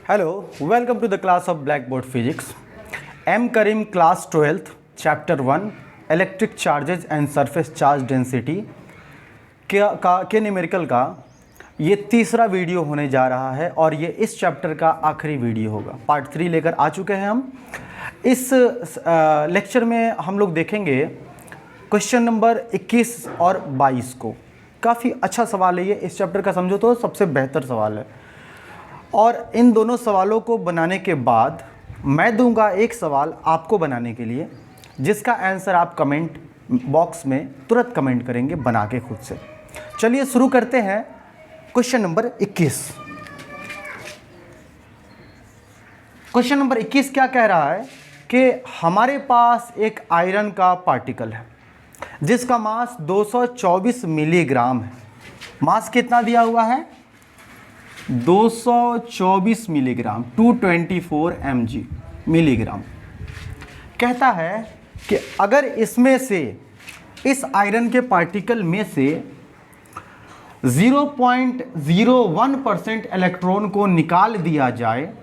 Hello, welcome to the class of Blackboard Physics. M. Karim, class 12th, chapter 1, Electric Charges and Surface Charge Density के numerical का ये तीसरा video होने जा रहा है और ये इस चैप्टर का आखिरी वीडियो होगा। पार्ट 3 लेकर आ चुके हैं हम। इस लेक्चर में हम लोग देखेंगे क्वेश्चन नंबर 21 और 22 को। काफ़ी अच्छा सवाल है ये, इस चैप्टर का समझो तो सबसे बेहतर सवाल है। और इन दोनों सवालों को बनाने के बाद मैं दूंगा एक सवाल आपको बनाने के लिए, जिसका आंसर आप कमेंट बॉक्स में तुरंत कमेंट करेंगे बना के खुद से। चलिए शुरू करते हैं। Question number 21। क्वेश्चन नंबर 21 क्या कह रहा है कि हमारे पास एक आयरन का पार्टिकल है जिसका मास 224 मिलीग्राम है। मास कितना दिया हुआ है? 224 मिलीग्राम, 224 mg मिलीग्राम। कहता है कि अगर इसमें से, इस आयरन के पार्टिकल में से 0.01% इलेक्ट्रॉन को निकाल दिया जाए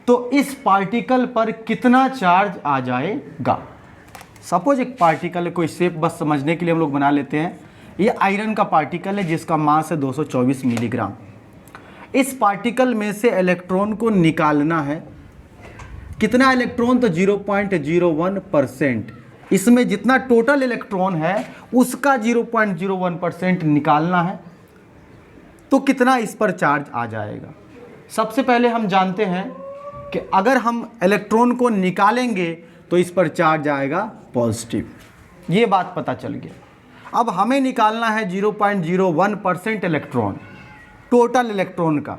तो इस पार्टिकल पर कितना चार्ज आ जाएगा। सपोज एक पार्टिकल है, कोई शेप बस समझने के लिए हम लोग बना लेते हैं। ये आयरन का पार्टिकल है जिसका मास है 224 मिलीग्राम। इस पार्टिकल में से इलेक्ट्रॉन को निकालना है। कितना इलेक्ट्रॉन? तो 0.01%। इसमें जितना टोटल इलेक्ट्रॉन है उसका 0.01% निकालना है। तो कितना इस पर चार्ज आ जाएगा। सबसे पहले हम जानते हैं कि अगर हम इलेक्ट्रॉन को निकालेंगे तो इस पर चार्ज आएगा पॉजिटिव। ये बात पता चल गया। अब हमें निकालना है 0.01% इलेक्ट्रॉन, टोटल इलेक्ट्रॉन का।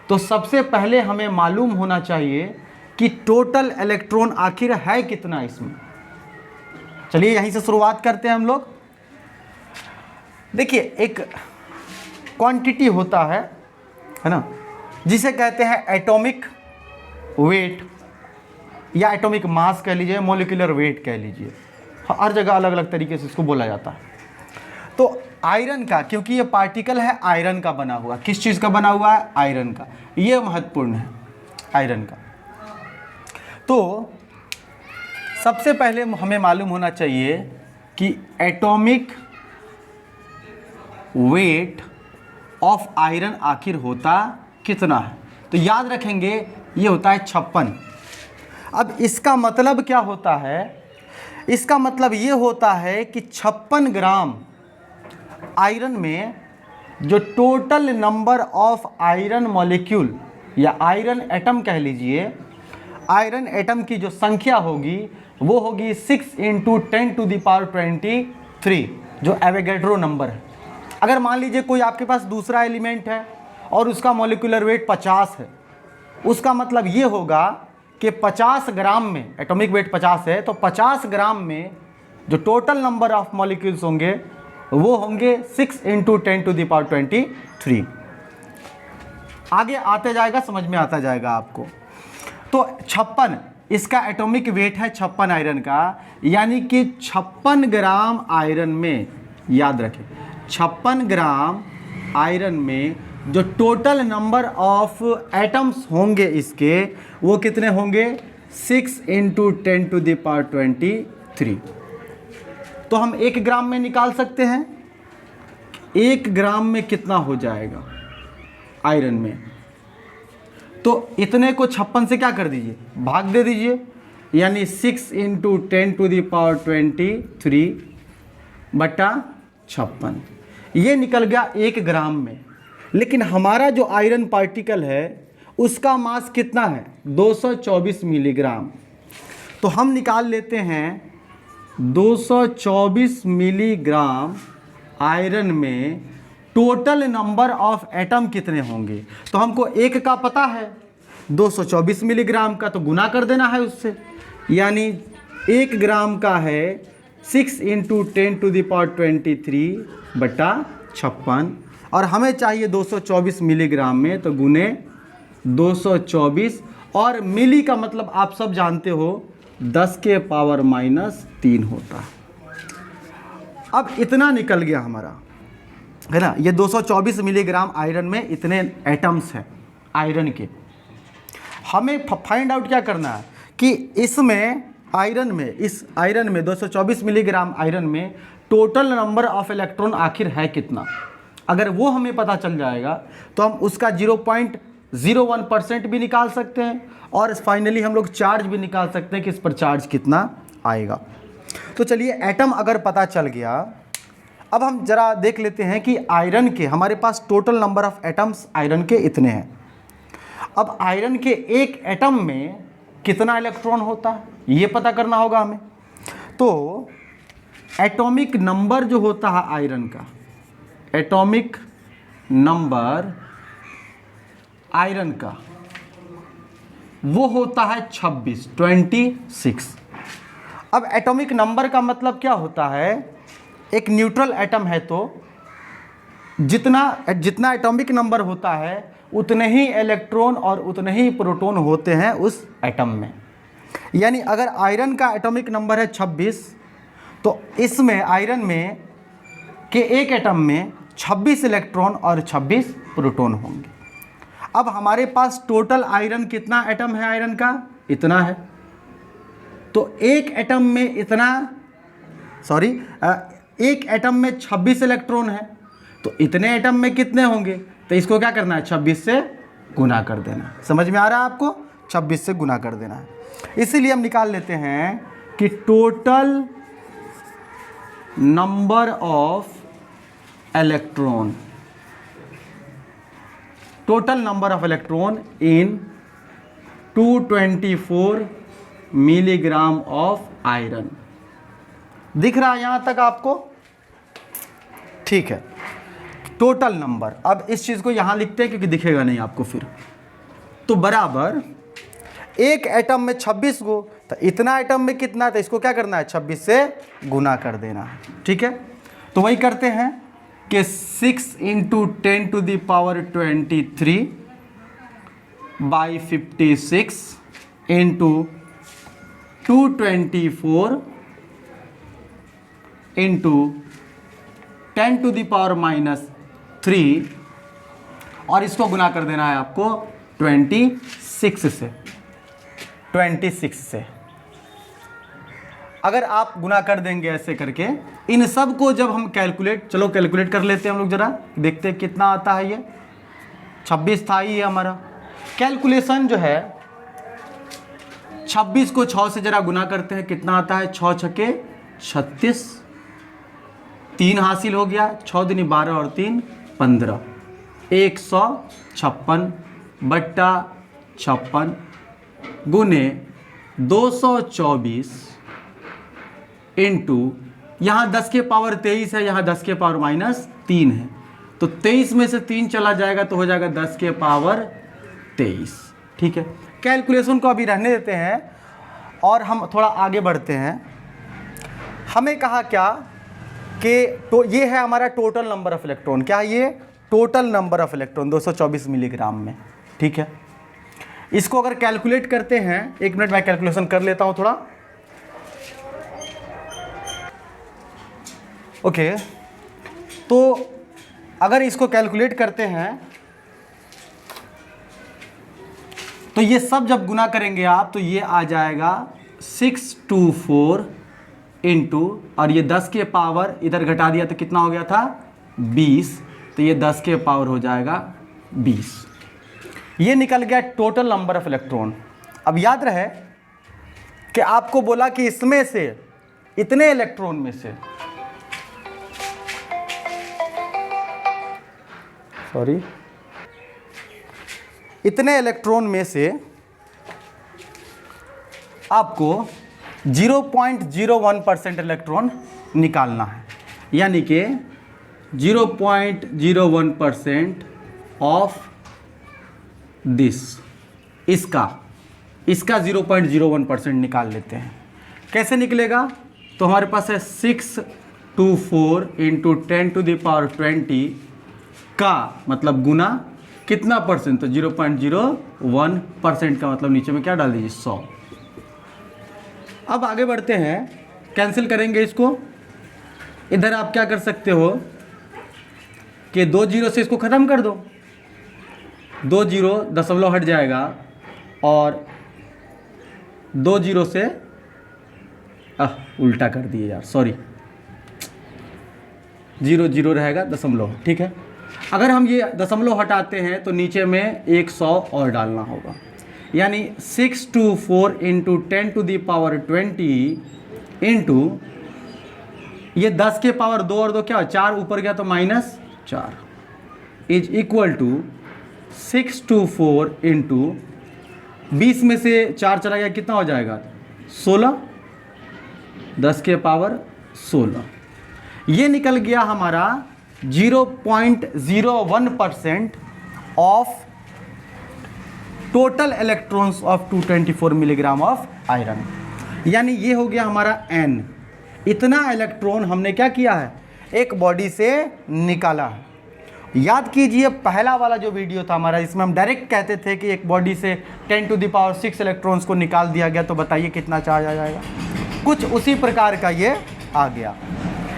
तो सबसे पहले हमें मालूम होना चाहिए कि टोटल इलेक्ट्रॉन आखिर है कितना इसमें। चलिए यहीं से शुरुआत करते हैं हम लोग। देखिए, एक क्वांटिटी होता है ना, जिसे कहते हैं एटॉमिक वेट या एटॉमिक मास कह लीजिए, मॉलिक्यूलर वेट कह लीजिए। हर जगह अलग अलग तरीके से इसको बोला जाता है। तो आयरन का, क्योंकि ये पार्टिकल है आयरन का बना हुआ। किस चीज़ का बना हुआ है? आयरन का। ये महत्वपूर्ण है, आयरन का। तो सबसे पहले हमें मालूम होना चाहिए कि एटॉमिक वेट ऑफ आयरन आखिर होता कितना है। तो याद रखेंगे ये होता है 56। अब इसका मतलब क्या होता है? इसका मतलब ये होता है कि 56 ग्राम आयरन में जो total number of iron molecule या आयरन एटम कह लीजिए, आयरन एटम की जो संख्या होगी वो होगी 6 × 10⁻23, जो एवोगैड्रो नंबर है। अगर मान लीजिए कोई आपके पास दूसरा एलिमेंट है और उसका मॉलिक्यूलर वेट 50 है, उसका मतलब ये होगा कि 50 ग्राम में, एटॉमिक वेट 50 है, तो 50 ग्राम में जो टोटल नंबर ऑफ मॉलिक्यूल्स होंगे वो होंगे 6 × 10⁻23। आगे आते जाएगा, समझ में आता जाएगा आपको। तो 56 इसका एटॉमिक वेट है, 56 आयरन का, यानी कि 56 ग्राम आयरन में, याद रखें 56 ग्राम आयरन में जो टोटल नंबर ऑफ एटम्स होंगे इसके, वो कितने होंगे? 6 × 10⁻23। तो हम 1 ग्राम में निकाल सकते हैं। 1 ग्राम में कितना हो जाएगा आयरन में? तो इतने को 56 से क्या कर दीजिए, भाग दे दीजिए, यानी 6 × 10⁻23/56। ये निकल गया 1 ग्राम में। लेकिन हमारा जो आयरन पार्टिकल है उसका मास कितना है? 224 मिलीग्राम। तो हम निकाल लेते हैं 224 मिलीग्राम आयरन में टोटल नंबर ऑफ एटम कितने होंगे। तो हमको 1 का पता है, 224 मिलीग्राम का तो गुना कर देना है उससे, यानी 1 ग्राम का है 6 × 10⁻23/56 और हमें चाहिए 224 मिलीग्राम में, तो गुने 224। और मिली का मतलब आप सब जानते हो 10⁻³ होता है। अब इतना निकल गया हमारा, है ना। ये 224 मिलीग्राम आयरन में इतने एटम्स हैं। आयरन के। हमें फाइंड आउट क्या करना है कि इसमें आयरन में, इस आयरन में 224 मिलीग्राम आयरन में टोटल नंबर ऑफ इलेक्ट्रॉन आखिर है कितना। अगर वो हमें पता चल जाएगा तो हम उसका 0.01% भी निकाल सकते हैं और फाइनली हम लोग चार्ज भी निकाल सकते हैं कि इस पर चार्ज कितना आएगा। तो चलिए एटम अगर पता चल गया, अब हम जरा देख लेते हैं कि आयरन के, हमारे पास total number of atoms iron के इतने हैं। अब आयरन के एक एटम में कितना इलेक्ट्रॉन होता है ये पता करना होगा हमें। तो एटॉमिक नंबर जो होता है आयरन का, एटॉमिक नंबर आयरन का वो होता है 26। अब एटॉमिक नंबर का मतलब क्या होता है, एक न्यूट्रल एटम है तो जितना एटॉमिक नंबर होता है उतने ही इलेक्ट्रॉन और उतने ही प्रोटॉन होते हैं उस एटम में। यानी अगर आयरन का एटॉमिक नंबर है 26 तो इसमें आयरन में के एक एटम में 26 इलेक्ट्रॉन और 26 प्रोटॉन होंगे। अब हमारे पास टोटल आयरन कितना एटम है, आयरन का इतना है। तो एक एटम में एक एटम में 26 इलेक्ट्रॉन है तो इतने एटम में कितने होंगे, तो इसको क्या करना है 26 से गुना कर देना। समझ में आ रहा है आपको, 26 से गुना कर देना है। इसीलिए हम निकाल लेते हैं कि total number of electron, total number of electron in 224 milligram of iron. दिख रहा है यहां तक आपको, ठीक है। टोटल नंबर, अब इस चीज को यहां लिखते हैं क्योंकि दिखेगा नहीं आपको फिर। तो बराबर एक एटम में 26 गो, तो इतना एटम में कितना, तो इसको क्या करना है 26 से गुना कर देना है, ठीक है। तो वही करते हैं कि 6 × 10⁻23 बाई 56 इंटू 224 इंटू 10⁻³ और इसको गुना कर देना है आपको 26 से। अगर आप गुना कर देंगे ऐसे करके इन सब को, जब हम कैलकुलेट कर लेते हैं हम लोग, जरा देखते हैं कितना आता है। ये 26 था ही हमारा। कैलकुलेशन जो है 26 को 6 से जरा गुना करते हैं, कितना आता है 6 छक्के 36, 3 हासिल हो गया, 6 दूनी 12 और 3 15, 156 बट्टा 56 गुने 224 इंटू, यहाँ 10 के पावर 23 है, यहाँ 10 के पावर -3 है, तो 23 में से 3 चला जाएगा तो हो जाएगा 10 के पावर 23, ठीक है। कैलकुलेशन को अभी रहने देते हैं और हम थोड़ा आगे बढ़ते हैं। हमें कहा क्या कि तो ये है हमारा टोटल नंबर ऑफ इलेक्ट्रॉन, क्या है ये total number of electron 224 milligram में, ठीक है। इसको अगर कैलकुलेट करते हैं, 1 मिनट मैं कैलकुलेशन कर लेता हूं थोड़ा, ओके। तो अगर इसको कैलकुलेट करते हैं तो ये सब जब गुना करेंगे आप तो ये आ जाएगा 624 इंटू, और ये 10 के पावर इधर घटा दिया तो कितना हो गया था 20, तो ये 10 के पावर हो जाएगा 20। ये निकल गया टोटल नंबर ऑफ इलेक्ट्रॉन। अब याद रहे कि आपको बोला कि इसमें से इतने इलेक्ट्रॉन में से, इतने इलेक्ट्रॉन में से आपको 0.01% इलेक्ट्रॉन निकालना है, यानी कि 0.01% ऑफ दिस, इसका 0.01% निकाल लेते हैं। कैसे निकलेगा, तो हमारे पास है 624 इंटू 10⁻20 का मतलब गुना कितना परसेंट, तो 0.01% का मतलब नीचे में क्या डाल दीजिए 100। अब आगे बढ़ते हैं, कैंसिल करेंगे इसको। इधर आप क्या कर सकते हो कि 2 जीरो से इसको ख़त्म कर दो, 2 जीरो दशमलव हट जाएगा और 2 जीरो से उल्टा कर दिए यार, सॉरी, 0 0 रहेगा दशमलव, ठीक है। अगर हम ये दशमलव हटाते हैं तो नीचे में 100 और डालना होगा, यानी 624 into 10 to the power 20 into ये 10 के पावर 2 और 2 क्या हो, 4 ऊपर गया तो -4 इज इक्वल टू 624 इंटू 20 में से 4 चला गया, कितना हो जाएगा 16, 10 के पावर 16। ये निकल गया हमारा 0.01% of total electrons of 224 milligram of iron, यानी ये हो गया हमारा N। इतना इलेक्ट्रॉन हमने क्या किया है, एक बॉडी से निकाला है। याद कीजिए पहला वाला जो वीडियो था हमारा, इसमें हम डायरेक्ट कहते थे कि एक बॉडी से 10 टू द पावर 6 इलेक्ट्रॉन्स को निकाल दिया गया, तो बताइए कितना चार्ज आ जाएगा। कुछ उसी प्रकार का ये आ गया।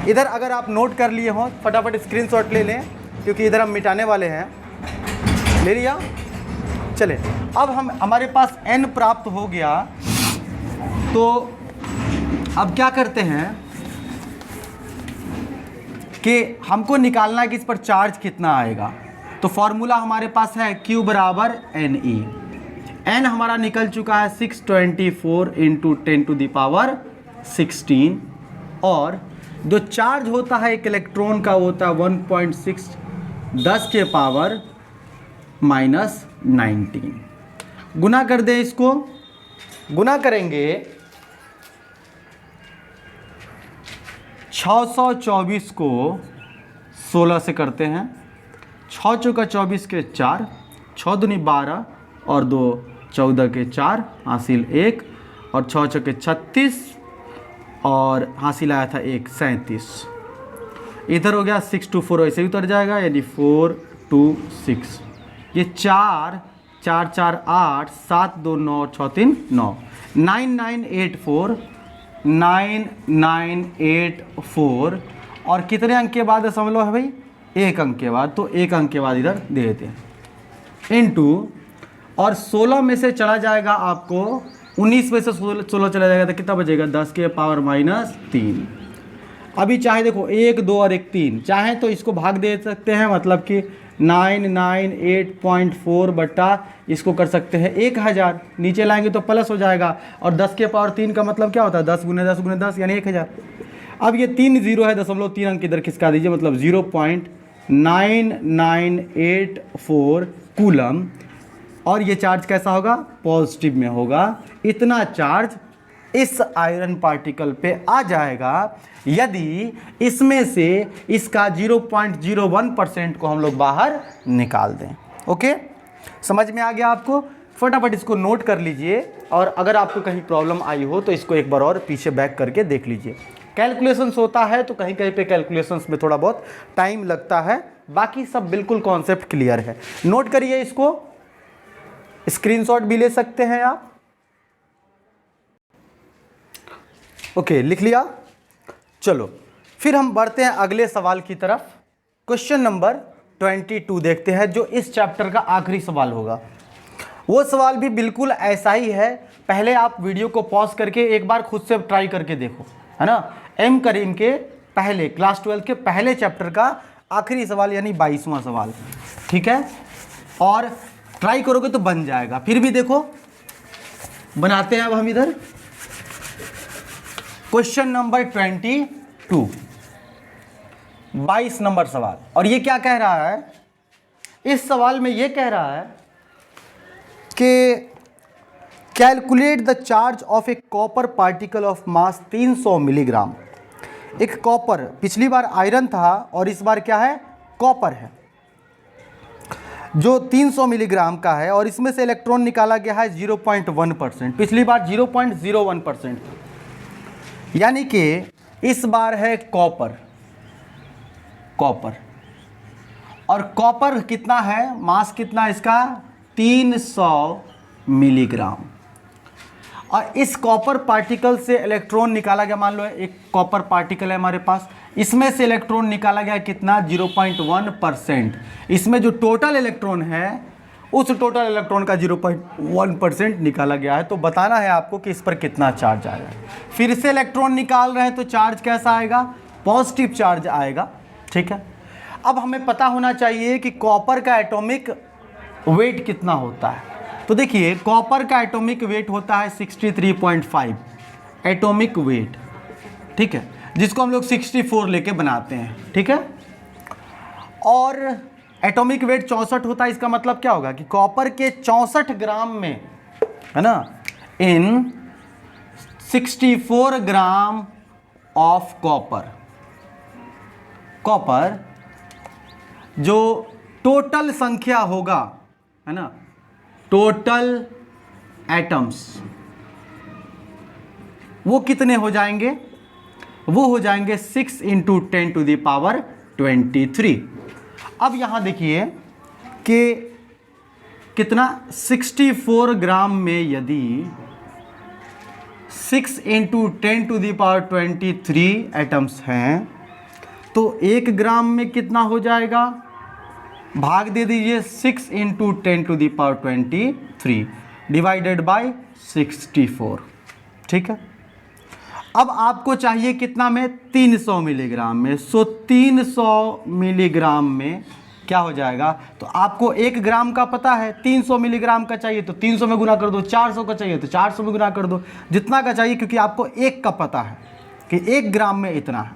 इधर अगर आप नोट कर लिए हो फटाफट स्क्रीनशॉट ले लें, क्योंकि इधर हम मिटाने वाले हैं। ले लिया, चले। अब हमारे पास N प्राप्त हो गया, तो अब क्या करते हैं कि हमको निकालना है कि इस पर चार्ज कितना आएगा। तो फॉर्मूला हमारे पास है Q बराबर Ne। N हमारा निकल चुका है 624 इंटू 10 टू दी पावर 16, और जो चार्ज होता है एक इलेक्ट्रॉन का वो होता है 1.6 10 के पावर -19। गुना कर दें, इसको गुना करेंगे 624 को 16 से करते हैं, 6 चौका 24 के 4, 6 दूनी 12 और 2 14 के 4 हासिल 1, और 6 चौके 36 और हासिल आया था 1 37। इधर हो गया 624 ऐसे ही उतर जाएगा, यानी 426। ये 4 4 4 8 7 2 9 6 3 9 9984 9984। और कितने अंक के बाद दशमलव है भाई, 1 अंक के बाद, तो 1 अंक के बाद इधर दे देते हैं, इनटू, और 16 में से चला जाएगा आपको 19 में से 16 चला जाएगा तो कितना बचेगा 10 के पावर -3। अभी चाहे देखो 1 2 और 1 3, चाहे तो इसको भाग दे सकते हैं, मतलब कि 998.4 बटा इसको कर सकते हैं 1000, नीचे लाएंगे तो प्लस हो जाएगा, और 10 के पावर 3 का मतलब क्या होता है 10 गुने 10 गुने 10 यानी 1000। अब ये 3 जीरो है, दशमलव 3 अंक इधर खिसका दीजिए, मतलब 0.9984 कूलम। और ये चार्ज कैसा होगा, पॉजिटिव में होगा। इतना चार्ज इस आयरन पार्टिकल पे आ जाएगा यदि इसमें से इसका 0.01% को हम लोग बाहर निकाल दें। ओके, समझ में आ गया आपको? फटाफट इसको नोट कर लीजिए, और अगर आपको कहीं प्रॉब्लम आई हो तो इसको एक बार और पीछे बैक करके देख लीजिए। कैलकुलेशंस होता है तो कहीं कहीं पे कैलकुलेशंस में थोड़ा बहुत टाइम लगता है, बाकी सब बिल्कुल कॉन्सेप्ट क्लियर है। नोट करिए, इसको स्क्रीनशॉट भी ले सकते हैं आप। ओके, लिख लिया। चलो फिर हम बढ़ते हैं अगले सवाल की तरफ। क्वेश्चन नंबर 22 देखते हैं, जो इस चैप्टर का आखिरी सवाल होगा। वो सवाल भी बिल्कुल ऐसा ही है। पहले आप वीडियो को पॉज करके एक बार खुद से ट्राई करके देखो, है ना। एम करीम के पहले क्लास 12 के पहले चैप्टर का आखिरी सवाल, यानी 22वां सवाल, ठीक है। और ट्राई करोगे तो बन जाएगा। फिर भी देखो, बनाते हैं अब हम इधर क्वेश्चन नंबर 22, 22 नंबर सवाल। और ये क्या कह रहा है, इस सवाल में ये कह रहा है कि calculate the charge of A copper particle of mass 300 milligram. एक कॉपर, पिछली बार आयरन था और इस बार क्या है, कॉपर है, जो 300 मिलीग्राम का है, और इसमें से इलेक्ट्रॉन निकाला गया है 0.1%। पिछली बार 0.01%, यानी कि इस बार है कॉपर। और कॉपर कितना है, मास कितना इसका 300 मिलीग्राम। और इस कॉपर पार्टिकल से इलेक्ट्रॉन निकाला गया, मान लो एक कॉपर पार्टिकल है हमारे पास, इसमें से इलेक्ट्रॉन निकाला गया कितना 0.1%। इसमें जो टोटल इलेक्ट्रॉन है उस टोटल इलेक्ट्रॉन का 0.1% निकाला गया है। तो बताना है आपको कि इस पर कितना चार्ज आया है। फिर से इलेक्ट्रॉन निकाल रहे हैं तो चार्ज कैसा आएगा, पॉजिटिव चार्ज आएगा, ठीक है। अब हमें पता होना चाहिए कि कॉपर का एटॉमिक वेट कितना होता है। तो देखिए कॉपर का एटॉमिक वेट होता है 63.5 एटॉमिक वेट, ठीक है, जिसको हम लोग 64 लेके बनाते हैं, ठीक है। और एटॉमिक वेट 64 होता है, इसका मतलब क्या होगा कि कॉपर के 64 ग्राम में, है ना, इन 64 ग्राम ऑफ कॉपर जो टोटल संख्या होगा, है ना, टोटल एटम्स, वो कितने हो जाएंगे, वो हो जाएंगे 6 × 10⁻23। अब यहां देखिए कि कितना 64 ग्राम में यदि 6 × 10⁻23 एटम्स हैं तो 1 ग्राम में कितना हो जाएगा, भाग दे दीजिए 6 × 10⁻23 डिवाइडेड बाय 64, ठीक है। अब आपको चाहिए कितना में, 300 मिलीग्राम में। सो 300 मिलीग्राम में क्या हो जाएगा, तो आपको 1 ग्राम का पता है, 300 मिलीग्राम का चाहिए तो 300 में गुना कर दो, 400 का चाहिए तो 400 में गुना कर दो, जितना का चाहिए, क्योंकि आपको 1 का पता है कि 1 ग्राम में इतना है।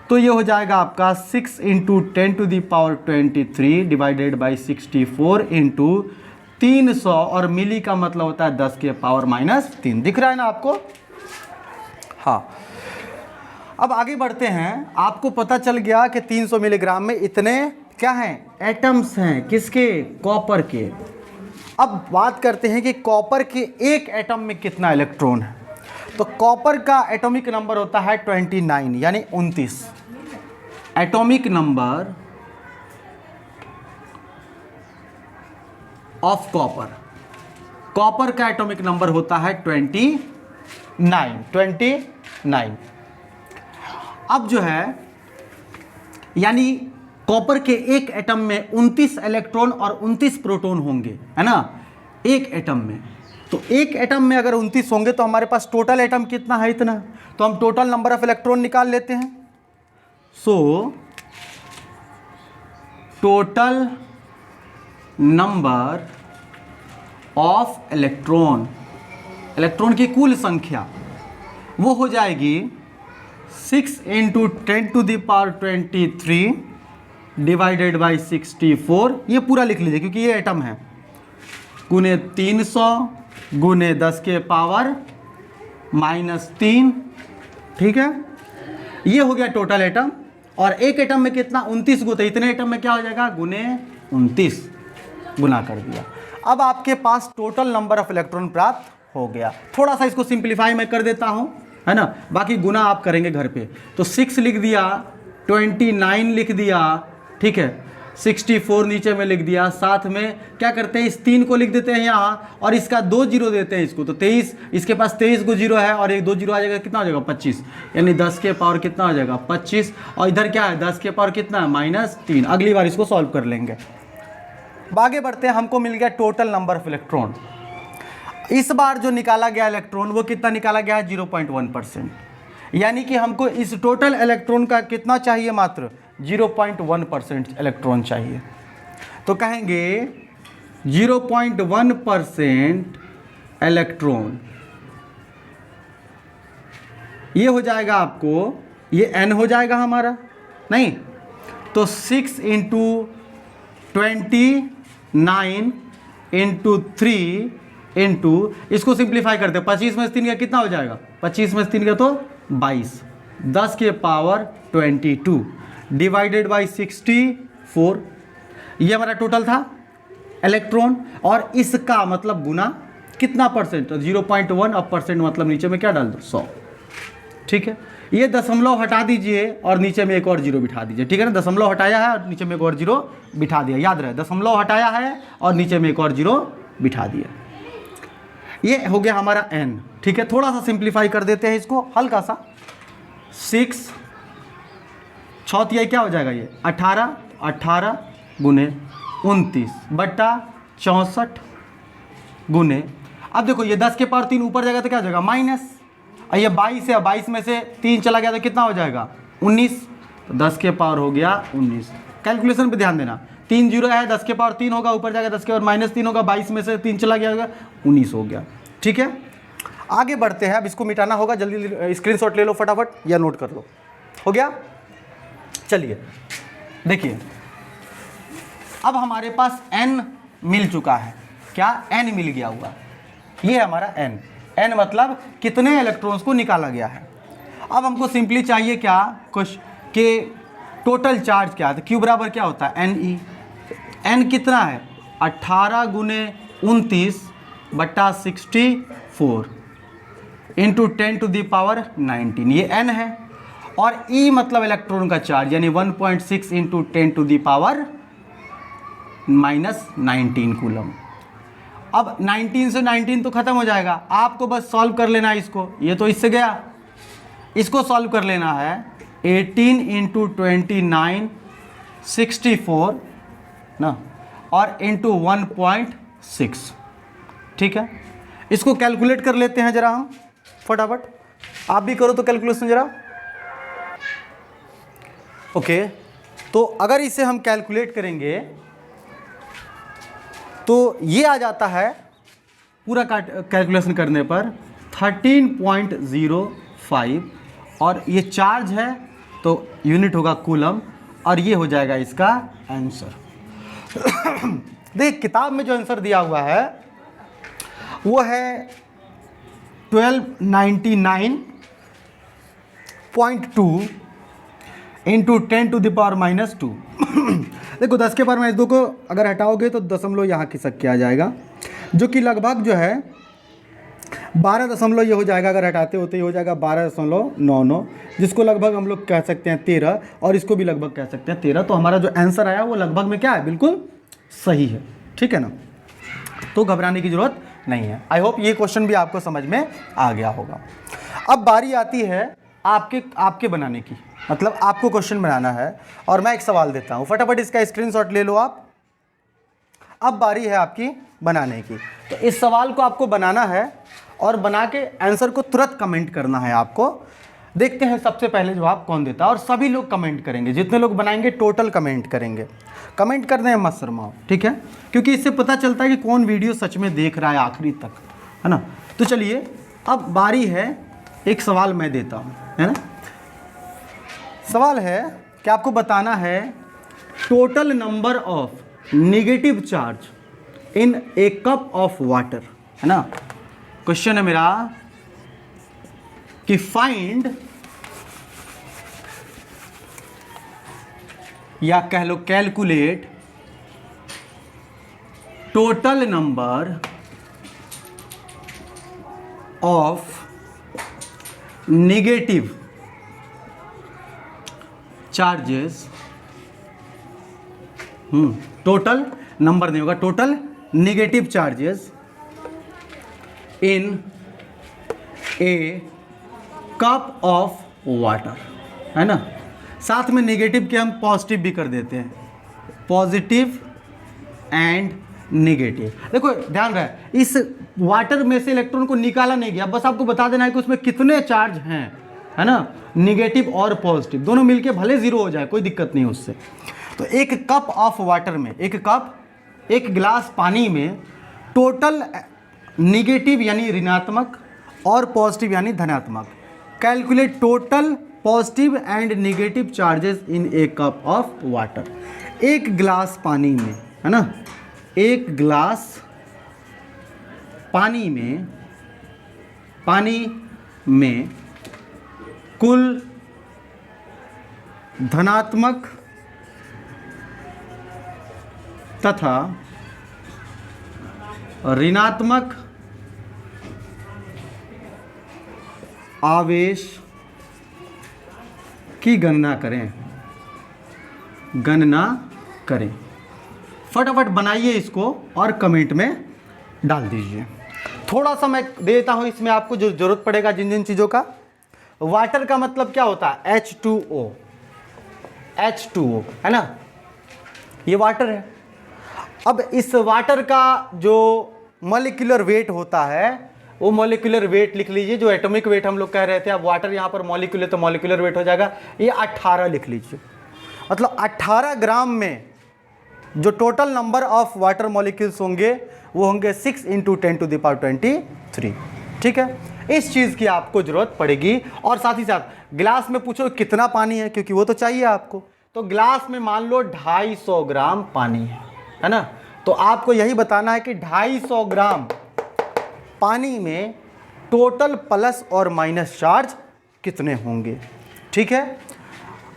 तो ये हो जाएगा आपका 6 × 10⁻23 डिवाइडेड बाई 64 × 300, और मिली का मतलब होता है 10⁻³ दिख रहा है ना आपको। हाँ, अब आगे बढ़ते हैं। आपको पता चल गया कि 300 मिलीग्राम में इतने क्या हैं, एटम्स हैं, किसके, कॉपर के। अब बात करते हैं कि कॉपर के एक एटम में कितना इलेक्ट्रॉन है। तो कॉपर का एटॉमिक नंबर होता है 29 यानी 29। एटॉमिक नंबर ऑफ कॉपर का एटॉमिक नंबर होता है 29। अब जो है यानी कॉपर के एक एटम में 29 इलेक्ट्रॉन और 29 प्रोटॉन होंगे, है ना, एक एटम में। तो एक एटम में अगर 29 होंगे तो हमारे पास टोटल एटम कितना है, इतना। तो हम टोटल नंबर ऑफ इलेक्ट्रॉन निकाल लेते हैं। So total number of electron की कुल संख्या वो हो जाएगी 6 × 10⁻23 डिवाइडेड बाई 64। ये पूरा लिख लीजिए क्योंकि ये एटम है, गुने 300 गुने 10⁻³ ठीक है। ये हो गया टोटल एटम। और एक एटम में कितना, 29 गुना, इतने एटम में क्या हो जाएगा, गुने 29 गुना कर दिया। अब आपके पास टोटल नंबर ऑफ इलेक्ट्रॉन प्राप्त हो गया। थोड़ा सा इसको सिंप्लीफाई मैं कर देता हूं, है ना, बाकी गुना आप करेंगे घर पे। तो 6 लिख दिया, 29 लिख दिया, ठीक है, 64 नीचे में लिख दिया। साथ में क्या करते हैं, इस 3 को लिख देते हैं यहाँ और इसका 2 जीरो देते हैं इसको। तो 23, इसके पास 23 को जीरो है और एक 2 जीरो आ जाएगा, कितना हो जाएगा, 25, यानी 10 के पावर कितना हो जाएगा, 25। और इधर क्या है, 10 के पावर कितना है, -3। अगली बार इसको सॉल्व कर लेंगे। आगे बढ़ते हैं। हमको मिल गया टोटल नंबर ऑफ इलेक्ट्रॉन। इस बार जो निकाला गया इलेक्ट्रॉन वो कितना निकाला गया है, 0.1%। यानी कि हमको इस टोटल इलेक्ट्रॉन का कितना चाहिए, मात्र 0.1% इलेक्ट्रॉन चाहिए। तो कहेंगे 0.1% इलेक्ट्रॉन, ये हो जाएगा आपको, ये n हो जाएगा हमारा, नहीं तो 6 × 29 × 3 इंटू, इसको सिंप्लीफाई करते हैं, 25 में से 3 का कितना हो जाएगा, 25 में से 3 का तो 22, 10 के पावर 22 डिवाइडेड बाई 64। ये हमारा टोटल था इलेक्ट्रॉन। और इसका मतलब गुना कितना परसेंट, 0.1। अब परसेंट मतलब नीचे में क्या डाल दो, 100, ठीक है। ये दशमलव हटा दीजिए और नीचे में एक और जीरो बिठा दीजिए, ठीक है ना। दशमलव हटाया है और नीचे में एक और जीरो बिठा दिया, याद रहे, दशमलव हटाया है और नीचे में एक और जीरो बिठा दिया। ये हो गया हमारा n, ठीक है। थोड़ा सा सिंप्लीफाई कर देते हैं इसको, हल्का सा। 6 6 क्या हो जाएगा, ये 18 गुने 29 बट्टा 64 गुने, अब देखो ये 10 के पावर 3 ऊपर जाएगा तो क्या हो जाएगा माइनस, और ये 22 है, 22 में से 3 चला गया तो कितना हो जाएगा 19, तो 10 के पावर हो गया 19। कैलकुलेशन पे ध्यान देना, 3 जीरो है, 10 के पावर 3 होगा, ऊपर जाएगा 10 के पावर -3 होगा, 22 में से 3 चला गया होगा 19 हो गया। ठीक है, आगे बढ़ते हैं। अब इसको मिटाना होगा, जल्दी स्क्रीनशॉट ले लो फटाफट या नोट कर लो। हो गया, चलिए देखिए अब हमारे पास n मिल चुका है। क्या n मिल गया हुआ, ये है हमारा n मतलब कितने इलेक्ट्रॉन्स को निकाला गया है। अब हमको सिंपली चाहिए क्या, कुछ कि टोटल चार्ज क्या है, तो Q बराबर क्या होता है Ne। n कितना है 18 गुने 29 बट्टा 64 इंटू 10 टू दी पावर 19, ये n है। और E मतलब इलेक्ट्रॉन का चार्ज यानी 1.6 into 10 to the power -19 coulomb. अब 19 से 19 तो खत्म हो जाएगा, आपको बस सॉल्व कर लेना है इसको, ये तो इससे गया, इसको सॉल्व कर लेना है 18 इंटू 29 64 ना, और इंटू 1.6। ठीक है, इसको कैलकुलेट कर लेते हैं जरा हम फटाफट, आप भी करो तो कैलकुलेशन जरा। ओके, तो अगर इसे हम कैलकुलेट करेंगे तो ये आ जाता है पूरा कैलकुलेशन करने पर 13.05, और ये चार्ज है तो यूनिट होगा कूलम, और ये हो जाएगा इसका आंसर। देख किताब में जो आंसर दिया हुआ है वो है 1299.2 इंटू 10 टू द पावर -2। देखो 10 के पावर -2 को अगर हटाओगे तो दशमलव यहाँ खिसक के आ जाएगा, जो कि लगभग जो है 12 दशमलव ये हो जाएगा, अगर हटाते होते ये हो जाएगा 12.99, जिसको लगभग हम लोग कह सकते हैं 13, और इसको भी लगभग कह सकते हैं 13। तो हमारा जो आंसर आया वो लगभग में क्या है, बिल्कुल सही है। ठीक है ना, तो घबराने की जरूरत नहीं है। आई होप ये क्वेश्चन भी आपको समझ में आ गया होगा। अब बारी आती है आपके बनाने की, मतलब आपको क्वेश्चन बनाना है, और मैं एक सवाल देता हूँ, फटाफट इसका स्क्रीनशॉट ले लो आप। अब बारी है आपकी बनाने की, तो इस सवाल को आपको बनाना है और बना के आंसर को तुरंत कमेंट करना है आपको। देखते हैं सबसे पहले जवाब कौन देता है, और सभी लोग कमेंट करेंगे, जितने लोग बनाएंगे टोटल कमेंट करेंगे। कमेंट करने में मत शर्माओ, ठीक है, क्योंकि इससे पता चलता है कि कौन वीडियो सच में देख रहा है आखिरी तक, है ना। तो चलिए अब बारी है, एक सवाल मैं देता हूँ, है ना। सवाल है कि आपको बताना है total number of negative charge in a cup of water, है ना। क्वेश्चन है मेरा कि फाइंड, या कह लो calculate total number of negative charges, total number नहीं होगा, total negative charges in a cup of water, है ना। साथ में नेगेटिव के हम पॉजिटिव भी कर देते हैं, पॉजिटिव एंड नेगेटिव। देखो ध्यान रहे, इस वाटर में से इलेक्ट्रॉन को निकाला नहीं गया, बस आपको बता देना है कि उसमें कितने चार्ज हैं, है ना, नेगेटिव और पॉजिटिव दोनों मिलके भले जीरो हो जाए, कोई दिक्कत नहीं उससे। तो एक कप ऑफ वाटर में, एक कप, एक गिलास पानी में टोटल नेगेटिव यानी ऋणात्मक और पॉजिटिव यानी धनात्मक। Calculate total positive and negative charges in a cup of water. एक गिलास पानी में, है ना, एक गिलास पानी में कुल धनात्मक तथा ऋणात्मक आवेश की गणना करें। फटाफट बनाइए इसको और कमेंट में डाल दीजिए। थोड़ा सा मैं देता हूं इसमें आपको जो जरूरत पड़ेगा जिन जिन चीज़ों का। वाटर का मतलब क्या होता है, H2O, है ना, ये वाटर है। अब इस वाटर का जो मॉलिक्यूलर वेट होता है वो मॉलिक्यूलर वेट लिख लीजिए, जो एटॉमिक वेट हम लोग कह रहे थे, अब वाटर यहाँ पर मॉलिक्यूल तो मॉलिक्यूलर वेट हो जाएगा, ये 18 लिख लीजिए। मतलब 18 ग्राम में जो total number of water molecules होंगे वो होंगे 6 × 10⁻23। ठीक है, इस चीज़ की आपको ज़रूरत पड़ेगी। और साथ ही साथ गिलास में पूछो कितना पानी है, क्योंकि वो तो चाहिए आपको। तो गिलास में मान लो 250 ग्राम पानी है ना, तो आपको यही बताना है कि 250 ग्राम पानी में टोटल प्लस और माइनस चार्ज कितने होंगे। ठीक है,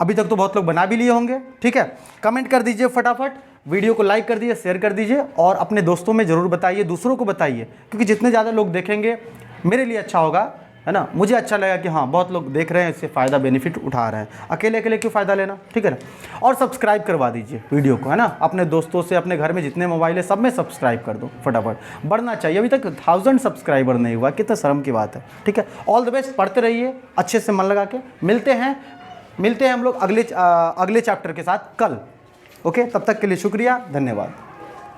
अभी तक तो बहुत लोग बना भी लिए होंगे। ठीक है, कमेंट कर दीजिए फटाफट, वीडियो को लाइक कर दीजिए, शेयर कर दीजिए और अपने दोस्तों में ज़रूर बताइए, दूसरों को बताइए, क्योंकि जितने ज़्यादा लोग देखेंगे मेरे लिए अच्छा होगा, है ना। मुझे अच्छा लगा कि हाँ बहुत लोग देख रहे हैं, इससे फ़ायदा बेनिफिट उठा रहे हैं, अकेले अकेले क्यों फ़ायदा लेना। ठीक है ना, और सब्सक्राइब करवा दीजिए वीडियो को, है ना। अपने दोस्तों से, अपने घर में जितने मोबाइल है सब में सब्सक्राइब कर दो फटाफट, बढ़ना चाहिए। अभी तक 1000 सब्सक्राइबर नहीं हुआ, कितना शर्म की बात है। ठीक है, ऑल द बेस्ट, पढ़ते रहिए अच्छे से मन लगा के। मिलते हैं हम लोग अगले चैप्टर के साथ कल। ओके, तब तक के लिए शुक्रिया, धन्यवाद।